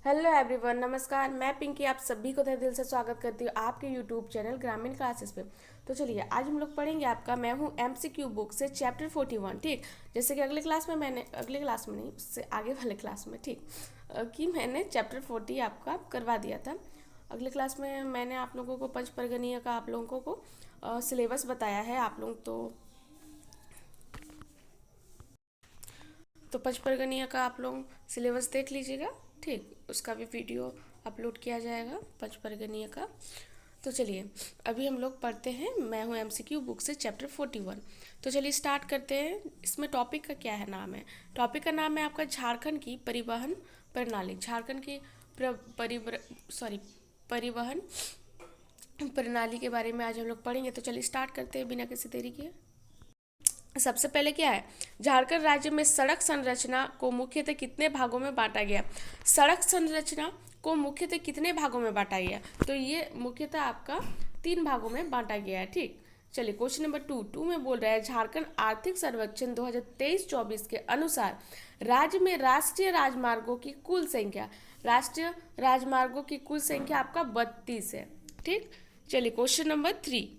Hello everyone, नमस्कार। मैं पिंकी आप सभी को तहे दिल से स्वागत करती हूँ आपके यूट्यूब चैनल ग्रामीण क्लासेस पे। तो चलिए आज हम लोग पढ़ेंगे आपका मैं हूँ एमसीक्यू बुक से चैप्टर 41। ठीक, जैसे कि अगले क्लास में नहीं, उससे आगे वाले क्लास में, ठीक, कि मैंने चैप्टर 40 आपका करवा दिया था। अगले क्लास में मैंने आप लोगों को पंचपर्गनीय का आप लोगों को सिलेबस बताया है। आप लोग तो पंचपर्गनीय का आप लोग सिलेबस देख लीजिएगा। ठीक, उसका भी वीडियो अपलोड किया जाएगा पंचपर्गनीय का। तो चलिए अभी हम लोग पढ़ते हैं मैं हूँ एमसीक्यू बुक से चैप्टर 41। तो चलिए स्टार्ट करते हैं। इसमें टॉपिक का क्या है, नाम है, टॉपिक का नाम है आपका झारखंड की परिवहन प्रणाली। झारखंड की परिवहन प्रणाली के बारे में आज हम लोग पढ़ेंगे। तो चलिए स्टार्ट करते हैं बिना किसी देरी के। सबसे पहले क्या है, झारखंड राज्य में सड़क संरचना को मुख्यतः कितने भागों में बांटा गया। सड़क संरचना को मुख्यतः कितने भागों में बांटा गया, तो ये मुख्यतः आपका 3 भागों में बांटा गया है। ठीक, चलिए क्वेश्चन नंबर टू में बोल रहा है झारखंड आर्थिक सर्वेक्षण 2023-24 के अनुसार राज्य में राष्ट्रीय राजमार्गों की कुल संख्या आपका 32 है। ठीक, चलिए क्वेश्चन नंबर 3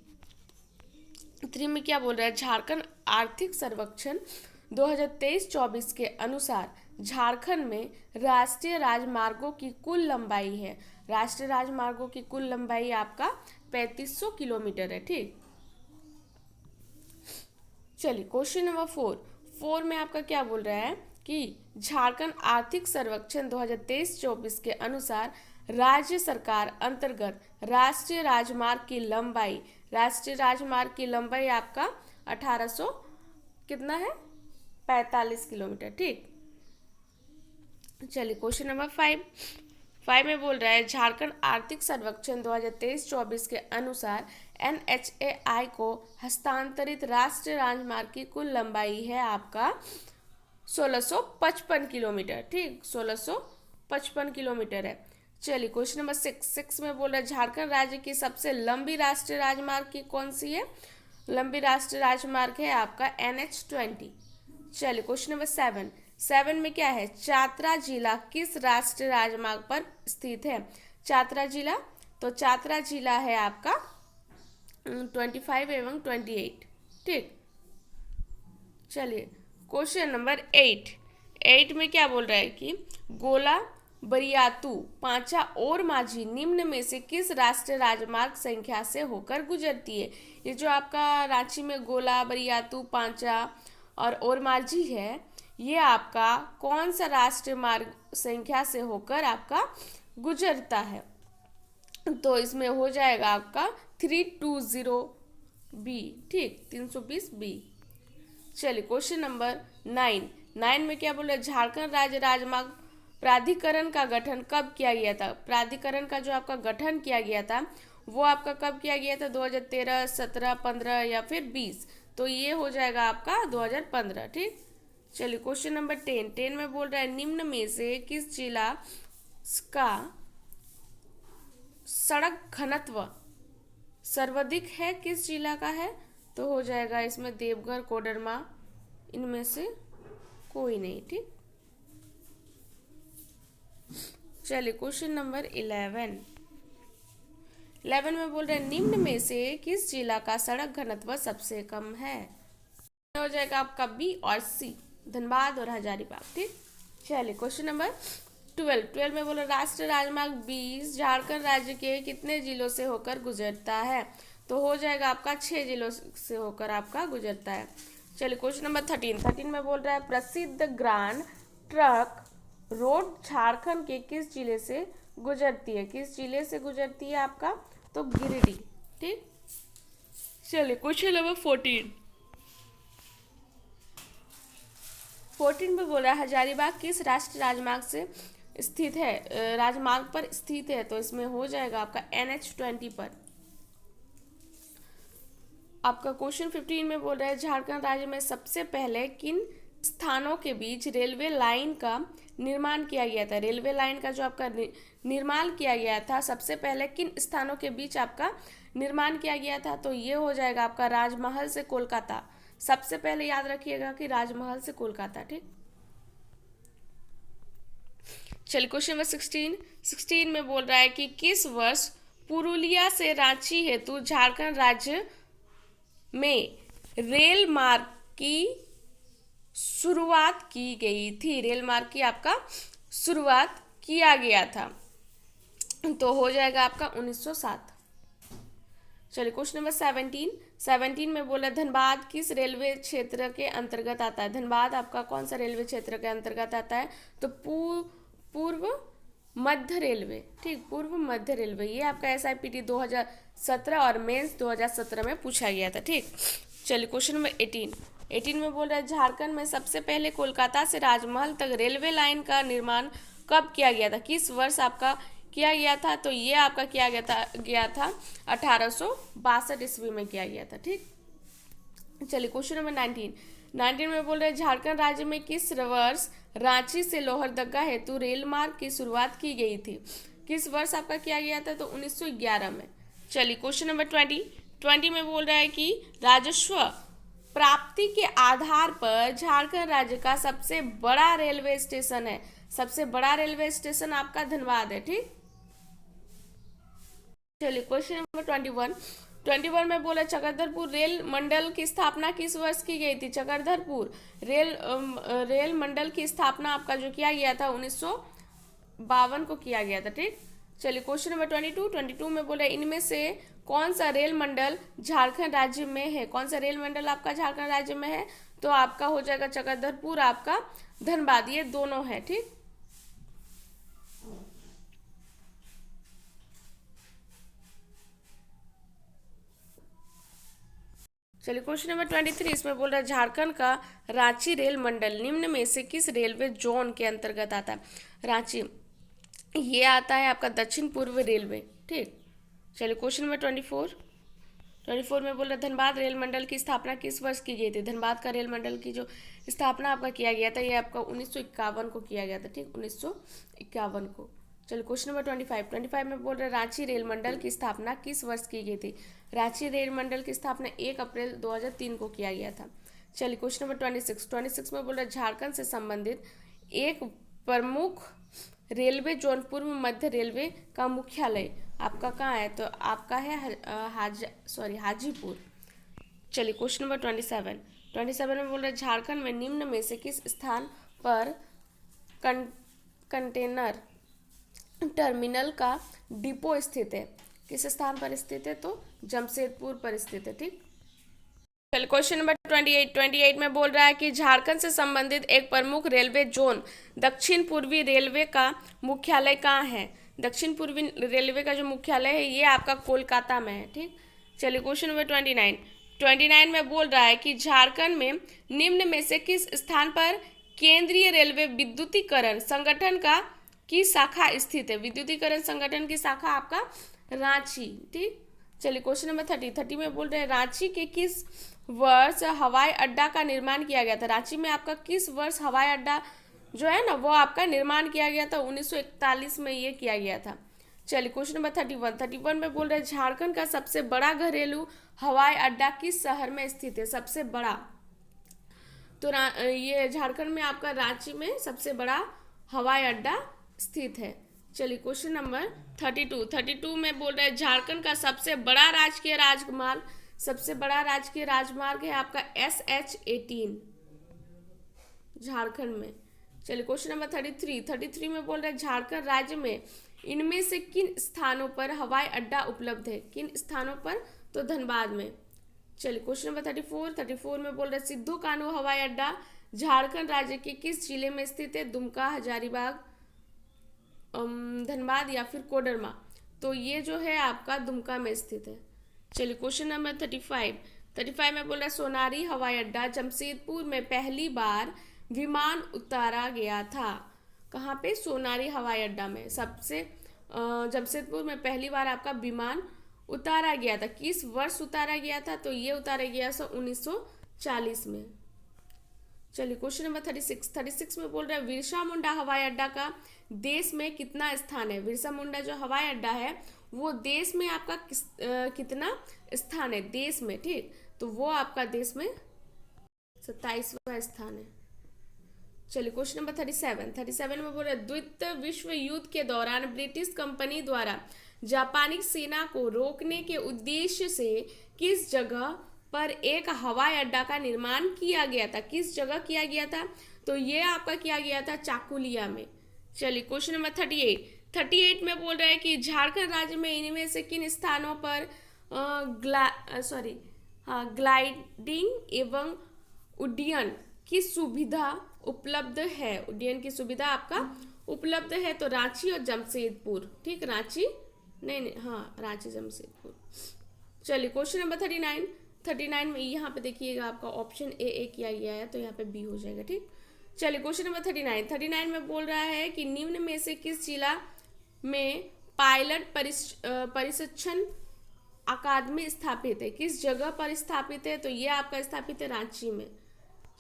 में क्या बोल रहा है, झारखंड आर्थिक सर्वेक्षण 2023-24 के अनुसार झारखंड में राष्ट्रीय राजमार्गों की कुल लंबाई है। राष्ट्रीय राजमार्गों की कुल लंबाई आपका 3500 किलोमीटर है। ठीक, चलिए क्वेश्चन नंबर 4 में आपका क्या बोल रहा है कि झारखंड आर्थिक सर्वेक्षण 2023-24 के अनुसार राज्य सरकार अंतर्गत राष्ट्रीय राजमार्ग की लंबाई आपका 1800 कितना है, 45 किलोमीटर। ठीक, चलिए क्वेश्चन नंबर 5 में बोल रहा है झारखंड आर्थिक सर्वेक्षण 2023-24 के अनुसार NHAI को हस्तांतरित राष्ट्रीय राजमार्ग की कुल लंबाई है आपका 1655 किलोमीटर। ठीक, 1655 किलोमीटर है। चलिए क्वेश्चन नंबर 6 में बोल रहा है झारखंड राज्य की सबसे लंबी राष्ट्रीय राजमार्ग की कौन सी है। लंबी राष्ट्रीय राजमार्ग है आपका NH20। चलिए क्वेश्चन नंबर 7 में क्या है, चातरा जिला किस राष्ट्रीय राजमार्ग पर स्थित है। चातरा जिला, तो चातरा जिला है आपका 25 एवं 28। ठीक, चलिए क्वेश्चन नंबर 8 में क्या बोल रहा है कि गोला बरियातू पांचा और माझी निम्न में से किस राष्ट्रीय राजमार्ग संख्या से होकर गुजरती है। ये जो आपका रांची में गोला बरियातू पांचा और माझी है, ये आपका कौन सा राष्ट्रीय मार्ग संख्या से होकर आपका गुजरता है, तो इसमें हो जाएगा आपका 320B। ठीक, 320B। चलिए क्वेश्चन नंबर 9 में क्या बोल रहे हैं झारखंड राज्य राजमार्ग प्राधिकरण का गठन कब किया गया था। प्राधिकरण का जो आपका गठन किया गया था वो आपका कब किया गया था, 2013, 17, 15 या फिर 20, तो ये हो जाएगा आपका 2015। ठीक, चलिए क्वेश्चन नंबर 10 में बोल रहा है निम्न में से किस जिला का सड़क घनत्व सर्वाधिक है, किस जिला का है, तो हो जाएगा इसमें देवघर, कोडरमा, इनमें से कोई नहीं। ठीक, चलिए क्वेश्चन नंबर 11 में बोल रहे हैं निम्न में से किस जिला का सड़क घनत्व सबसे कम है। हो जाएगा आपका बी और सी, धनबाद और हजारीबाग। ठीक, चलिए क्वेश्चन नंबर 12 में बोला राष्ट्रीय राजमार्ग 20 झारखंड राज्य के कितने जिलों से होकर गुजरता है, तो हो जाएगा आपका 6 जिलों से होकर आपका गुजरता है। चलिए क्वेश्चन नंबर 13 में बोल रहा है प्रसिद्ध ग्रांड ट्रक रोड झारखंड के किस जिले से गुजरती है। किस जिले से गुजरती है आपका, तो गिरिडीह। ठीक, चलिए क्वेश्चन नंबर 14 में बोला हजारीबाग किस राष्ट्रीय राजमार्ग पर स्थित है, तो इसमें हो जाएगा आपका NH20 पर। आपका क्वेश्चन 15 में बोल रहा है झारखंड राज्य में सबसे पहले किन स्थानों के बीच रेलवे लाइन का निर्माण किया गया था। रेलवे लाइन का जो आपका निर्माण किया गया था सबसे पहले किन स्थानों के बीच आपका निर्माण किया गया था, तो ये हो जाएगा आपका राजमहल से कोलकाता। सबसे पहले याद रखिएगा कि राजमहल से कोलकाता। ठीक, चलिए क्वेश्चन नंबर 16 में बोल रहा है कि किस वर्ष पुरुलिया से रांची हेतु झारखंड राज्य में रेल मार्ग की शुरुआत की गई थी। रेल मार्ग की आपका शुरुआत किया गया था, तो हो जाएगा आपका 1907। चलिए क्वेश्चन नंबर 17 में बोला धनबाद किस रेलवे क्षेत्र के अंतर्गत आता है। धनबाद आपका कौन सा रेलवे क्षेत्र के अंतर्गत आता है, तो पूर्व मध्य रेलवे। ठीक, पूर्व मध्य रेलवे। ये आपका SIPT 2017 और मेंस 2017 में पूछा गया था। ठीक, चलिए क्वेश्चन नंबर 18 में बोल रहा है झारखंड में सबसे पहले कोलकाता से राजमहल तक रेलवे लाइन का निर्माण कब किया गया था, किस वर्ष आपका किया गया था, तो ये आपका किया गया था 1862 ईस्वी में किया गया था। ठीक, चलिए क्वेश्चन नंबर 19 में बोल रहे हैं झारखंड राज्य में किस वर्ष रांची से लोहरदगा हेतु रेल मार्ग की शुरुआत की गई थी, किस वर्ष आपका किया गया था, तो 1911 में। चलिए क्वेश्चन नंबर 20 में बोल रहा है कि राजस्व प्राप्ति के आधार पर झारखंड राज्य का सबसे बड़ा रेलवे स्टेशन है। सबसे बड़ा रेलवे स्टेशन आपका धनबाद है। ठीक, चलिए क्वेश्चन नंबर 21 में बोला चक्रधरपुर रेल मंडल की स्थापना किस वर्ष की गई थी। चक्रधरपुर रेल मंडल की स्थापना आपका जो किया गया था 1952 को किया गया था। ठीक, चलिए क्वेश्चन नंबर 22 में बोला इनमें से कौन सा रेल मंडल झारखंड राज्य में है। कौन सा रेल मंडल आपका झारखंड राज्य में है, तो आपका हो जाएगा चक्रधरपुर, आपका धनबाद, ये दोनों है। ठीक, चलिए क्वेश्चन नंबर 23 इसमें बोल रहा है झारखंड का रांची रेल मंडल निम्न में से किस रेलवे जोन के अंतर्गत आता है। रांची ये आता है आपका दक्षिण पूर्व रेलवे। ठीक, चलिए क्वेश्चन नंबर 24 में बोल रहा है धनबाद रेल मंडल की स्थापना किस वर्ष की गई थी। धनबाद का रेल मंडल की जो स्थापना आपका किया गया था ये आपका 1951 को किया गया था। ठीक, 1951 को। चलिए क्वेश्चन नंबर 25 में बोल रहे हैं रांची रेल मंडल की स्थापना किस वर्ष की गई थी। रांची रेल मंडल की स्थापना 1 अप्रैल 2003 को किया गया था। चलिए क्वेश्चन नंबर 26 में बोल रहे हैं झारखंड से संबंधित एक प्रमुख रेलवे जोन पूर्व मध्य रेलवे का मुख्यालय आपका कहाँ है, तो आपका है हाजीपुर। चलिए क्वेश्चन नंबर 27 में बोल रहे हैं झारखंड में निम्न में से किस स्थान पर कंटेनर टर्मिनल का डिपो स्थित है। किस स्थान पर स्थित है, तो जमशेदपुर पर स्थित है। ठीक, चलिए क्वेश्चन नंबर 28 में बोल रहा है कि झारखंड से संबंधित एक प्रमुख रेलवे जोन दक्षिण पूर्वी रेलवे का मुख्यालय कहाँ है। दक्षिण पूर्वी रेलवे का जो मुख्यालय है ये आपका कोलकाता में है। ठीक, चलिए क्वेश्चन नंबर 29 में बोल रहा है कि झारखंड में निम्न में से किस स्थान पर केंद्रीय रेलवे विद्युतीकरण संगठन की शाखा स्थित है। विद्युतीकरण संगठन की शाखा आपका रांची। ठीक, चलिए क्वेश्चन नंबर 30 में बोल रहे हैं रांची के किस वर्ष हवाई अड्डा का निर्माण किया गया था। रांची में आपका किस वर्ष हवाई अड्डा जो है ना वो आपका निर्माण किया गया था, 1941 में ये किया गया था। चलिए क्वेश्चन नंबर 31 में बोल रहे हैं झारखंड का सबसे बड़ा घरेलू हवाई अड्डा किस शहर में स्थित है। सबसे बड़ा, तो ये झारखंड में आपका रांची में सबसे बड़ा हवाई अड्डा स्थित है। चलिए क्वेश्चन नंबर 32 में बोल रहे हैं झारखंड का सबसे बड़ा राजकीय राजमार्ग है आपका SH18 झारखंड में। चलिए क्वेश्चन नंबर 33 में बोल रहे हैं झारखंड राज्य में इनमें से किन स्थानों पर हवाई अड्डा उपलब्ध है। किन स्थानों पर, तो धनबाद में। चलिए क्वेश्चन नंबर 34 में बोल रहे हैं सिद्धू कान्हू हवाई अड्डा झारखंड राज्य के किस जिले में स्थित है। दुमका, हजारीबाग, धनबाद या फिर कोडरमा, तो ये जो है आपका दुमका में स्थित है। चलिए क्वेश्चन नंबर 35 में बोल रहा है सोनारी हवाई अड्डा जमशेदपुर में पहली बार विमान उतारा गया था। कहाँ पे, सोनारी हवाई अड्डा में सबसे जमशेदपुर में पहली बार आपका विमान उतारा गया था। किस वर्ष उतारा गया था, तो ये उतारा गया 1940 में। चलिए क्वेश्चन नंबर 36 में बोल रहे हैं बिरसा मुंडा हवाई अड्डा का देश में कितना स्थान है। बिरसा मुंडा जो हवाई अड्डा है वो देश में आपका कितना स्थान है, देश में। ठीक, तो वो आपका देश में 27वां स्थान है। चलिए क्वेश्चन नंबर 37 में बोल रहे द्वितीय विश्व युद्ध के दौरान ब्रिटिश कंपनी द्वारा जापानी सेना को रोकने के उद्देश्य से किस जगह पर एक हवाई अड्डा का निर्माण किया गया था? किस जगह किया गया था? तो ये आपका किया गया था चाकुलिया में। चलिए क्वेश्चन नंबर 38 में बोल रहे हैं कि झारखंड राज्य में इनमें से किन स्थानों पर ग्लाइडिंग एवं उड्डयन की सुविधा उपलब्ध है? उड्डयन की सुविधा आपका उपलब्ध है तो रांची और जमशेदपुर। ठीक, रांची नहीं, हाँ रांची जमशेदपुर। चलिए क्वेश्चन नंबर 39 में यहाँ पे देखिएगा आपका ऑप्शन ए किया गया है तो यहाँ पे बी हो जाएगा। ठीक, चलिए क्वेश्चन नंबर 39 में बोल रहा है कि निम्न में से किस जिला में पायलट प्रशिक्षण अकादमी स्थापित है? किस जगह पर स्थापित है? तो ये आपका स्थापित है रांची में।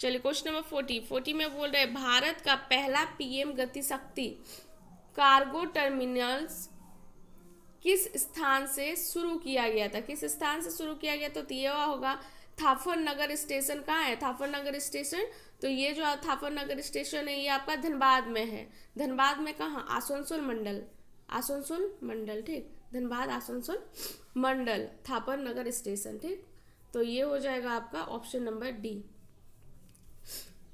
चलिए क्वेश्चन नंबर 40 में बोल रहे हैं भारत का पहला पीएम गति शक्ति कार्गो टर्मिनल्स किस स्थान से शुरू किया गया था? किस स्थान से शुरू किया गया? तो ये होगा थापर नगर स्टेशन। कहाँ है थापर नगर स्टेशन? तो ये जो थापर नगर स्टेशन है ये आपका धनबाद में है। धनबाद में कहाँ? आसनसोल मंडल। ठीक, धनबाद आसनसोल मंडल थापर नगर स्टेशन। ठीक, तो ये हो जाएगा आपका ऑप्शन नंबर डी।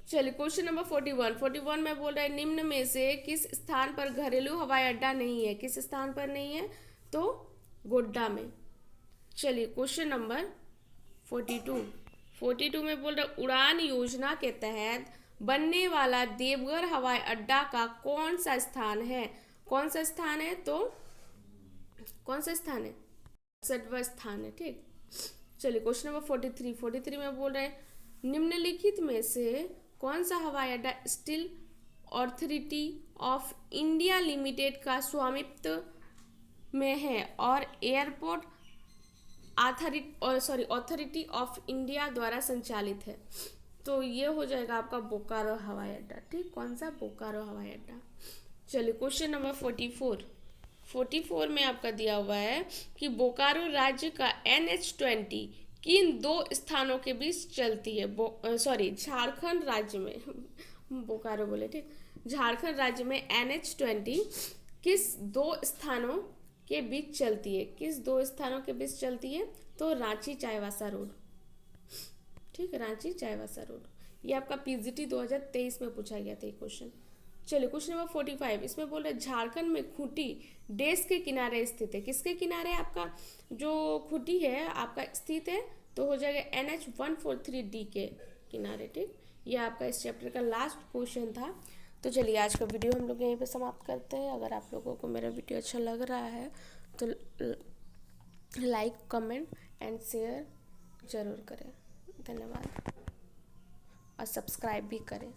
चलिए क्वेश्चन नंबर 41 में बोल रहे हैं निम्न में से किस स्थान पर घरेलू हवाई अड्डा नहीं है? किस स्थान पर नहीं है? तो गोड्डा में। चलिए क्वेश्चन नंबर 42 में बोल रहे उड़ान योजना के तहत बनने वाला देवघर हवाई अड्डा का कौन सा स्थान है? कौन सा स्थान है? तो कौन सा स्थान है? 67वां स्थान है। ठीक, चलिए क्वेश्चन नंबर 43 में बोल रहे हैं निम्नलिखित में से कौन सा हवाई अड्डा steel authority of India limited का स्वामित्व में है और एयरपोर्ट अथॉरिटी ऑफ इंडिया द्वारा संचालित है? तो ये हो जाएगा आपका बोकारो हवाई अड्डा। ठीक, कौन सा? बोकारो हवाई अड्डा। चलिए क्वेश्चन नंबर 44 में आपका दिया हुआ है कि बोकारो राज्य का NH-20 किन दो स्थानों के बीच चलती है? झारखंड राज्य में बोकारो बोले। ठीक, झारखंड राज्य में NH-20 किस दो स्थानों के बीच चलती है? किस दो स्थानों के बीच चलती है? तो रांची चाईबासा रोड। ठीक, रांची चाईबासा रोड। ये आपका PGT 2023 में पूछा गया था ये क्वेश्चन। चलिए क्वेश्चन नंबर 45 इसमें बोल रहे झारखंड में खूंटी देश के किनारे स्थित है। किसके किनारे? आपका जो खूंटी है आपका स्थित है तो हो जाएगा NH-143D के किनारे। ठीक, ये आपका इस चैप्टर का लास्ट क्वेश्चन था। तो चलिए आज का वीडियो हम लोग यहीं पे समाप्त करते हैं। अगर आप लोगों को मेरा वीडियो अच्छा लग रहा है तो लाइक, कमेंट एंड शेयर ज़रूर करें। धन्यवाद और सब्सक्राइब भी करें।